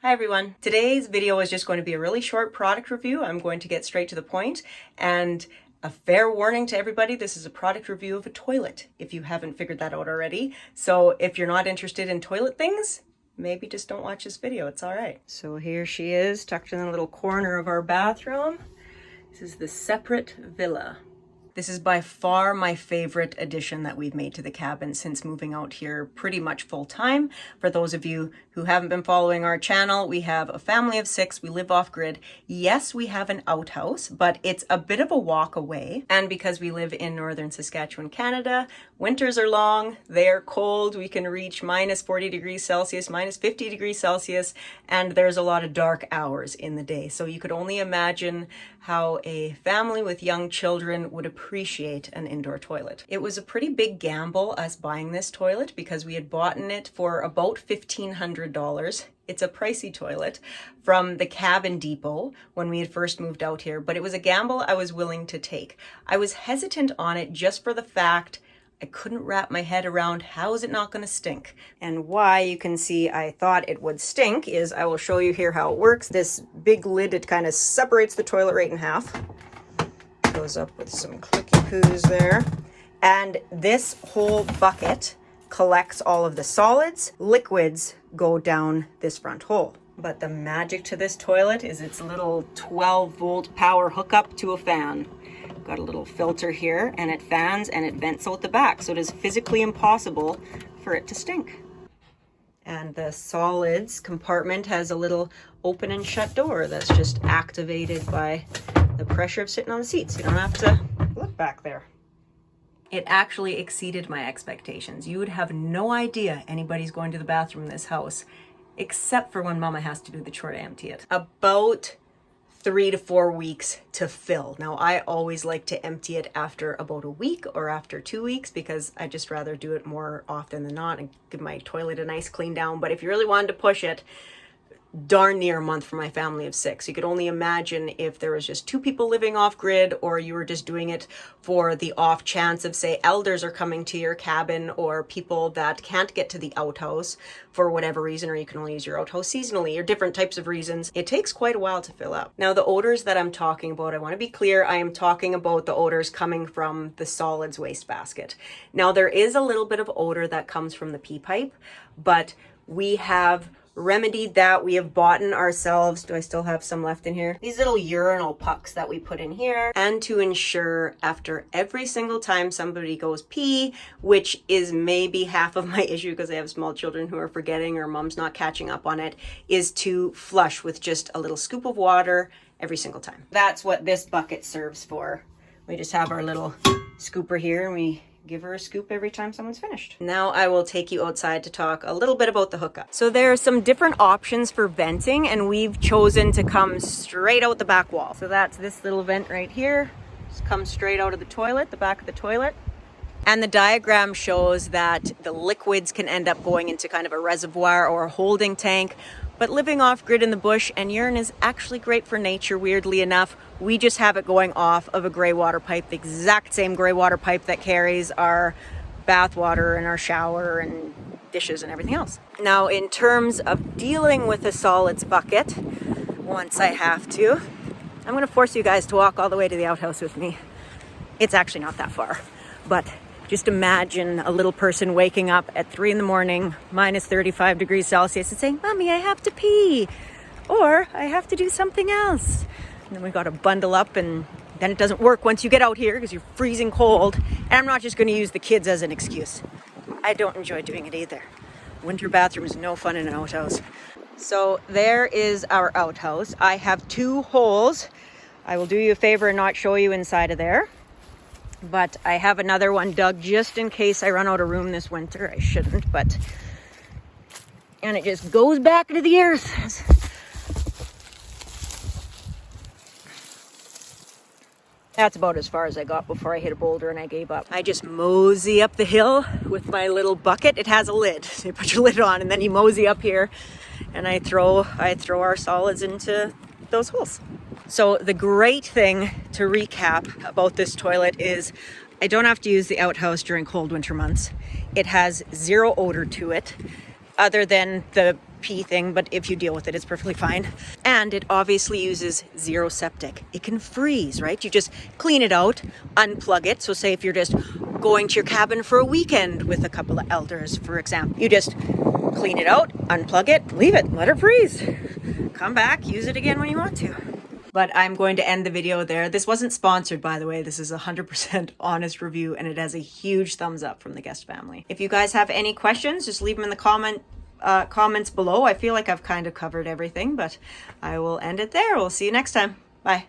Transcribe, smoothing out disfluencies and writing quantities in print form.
Hi everyone. Today's video is just going to be a really short product review. I'm going to get straight to the point, and a fair warning to everybody, this is a product review of a toilet, if you haven't figured that out already. So if you're not interested in toilet things, maybe just don't watch this video, it's all right. So here she is, tucked in the little corner of our bathroom. This is the Separett Villa. This is by far my favorite addition that we've made to the cabin since moving out here pretty much full time. For those of you who haven't been following our channel, we have a family of 6. We live off grid. Yes, we have an outhouse, but it's a bit of a walk away. And because we live in northern Saskatchewan, Canada, winters are long, they're cold. We can reach minus 40 degrees Celsius, minus 50 degrees Celsius, and there's a lot of dark hours in the day. So you could only imagine how a family with young children would appreciate an indoor toilet. It was a pretty big gamble us buying this toilet because we had bought it for about $1,500. It's a pricey toilet from the Cabin Depot when we had first moved out here, but it was a gamble I was willing to take. I was hesitant on it just for the fact I couldn't wrap my head around how is it not going to stink. And why you can see I thought it would stink is I will show you here how it works. This big lid, it kind of separates the toilet right in half. Goes up with some clicky poos there. And this whole bucket collects all of the solids. Liquids go down this front hole. But the magic to this toilet is its little 12-volt power hookup to a fan. Got a little filter here, and it fans and it vents out the back, so it is physically impossible for it to stink. And the solids compartment has a little open and shut door that's just activated by the pressure of sitting on the seats. You don't have to look back there. It actually exceeded my expectations. You would have no idea anybody's going to the bathroom in this house, except for when Mama has to do the chore to empty it. About 3 to 4 weeks to fill. Now, I always like to empty it after about a week or after 2 weeks because I just rather do it more often than not and give my toilet a nice clean down. But if you really wanted to push it, darn near a month for my family of 6. You could only imagine if there was just 2 people living off grid, or you were just doing it for the off chance of, say, elders are coming to your cabin, or people that can't get to the outhouse for whatever reason, or you can only use your outhouse seasonally, or different types of reasons. It takes quite a while to fill up. Now, the odors that I'm talking about, I want to be clear, I am talking about the odors coming from the solids wastebasket. Now, there is a little bit of odor that comes from the pee pipe, but we have remedied that. We have bought in ourselves, do I still have some left in here? These little urinal pucks that we put in here, and to ensure after every single time somebody goes pee, which is maybe half of my issue because I have small children who are forgetting or mom's not catching up on it, is to flush with just a little scoop of water every single time. That's what this bucket serves for. We just have our little scooper here and we give her a scoop every time someone's finished. Now I will take you outside to talk a little bit about the hookup. So there are some different options for venting, and we've chosen to come straight out the back wall. So that's this little vent right here. Just comes straight out of the toilet, the back of the toilet. And the diagram shows that the liquids can end up going into kind of a reservoir or a holding tank. But living off grid in the bush, and urine is actually great for nature, weirdly enough. We just have it going off of a gray water pipe, the exact same gray water pipe that carries our bath water and our shower and dishes and everything else. Now, in terms of dealing with a solids bucket, once I have to, I'm going to force you guys to walk all the way to the outhouse with me. It's actually not that far, but just imagine a little person waking up at 3 in the morning, minus 35 degrees Celsius, and saying, "Mommy, I have to pee," or "I have to do something else." And then we got to bundle up, and then it doesn't work once you get out here because you're freezing cold. And I'm not just going to use the kids as an excuse. I don't enjoy doing it either. Winter bathroom is no fun in an outhouse. So there is our outhouse. I have 2 holes. I will do you a favor and not show you inside of there. But I have another one dug just in case I run out of room this winter. I shouldn't, but... And it just goes back into the earth. That's about as far as I got before I hit a boulder and I gave up. I just mosey up the hill with my little bucket. It has a lid. So you put your lid on and then you mosey up here and I throw our solids into those holes. So the great thing to recap about this toilet is I don't have to use the outhouse during cold winter months. It has 0 odor to it. other than the pee thing, but if you deal with it, it's perfectly fine. And it obviously uses zero septic. It can freeze, right? You just clean it out, unplug it. So say if you're just going to your cabin for a weekend with a couple of elders, for example, you just clean it out, unplug it, leave it, let it freeze. Come back, use it again when you want to. But I'm going to end the video there. This wasn't sponsored, by the way. This is a 100% honest review, and it has a huge thumbs up from the guest family. If you guys have any questions, just leave them in the comments below. I feel like I've kind of covered everything, but I will end it there. We'll see you next time. Bye.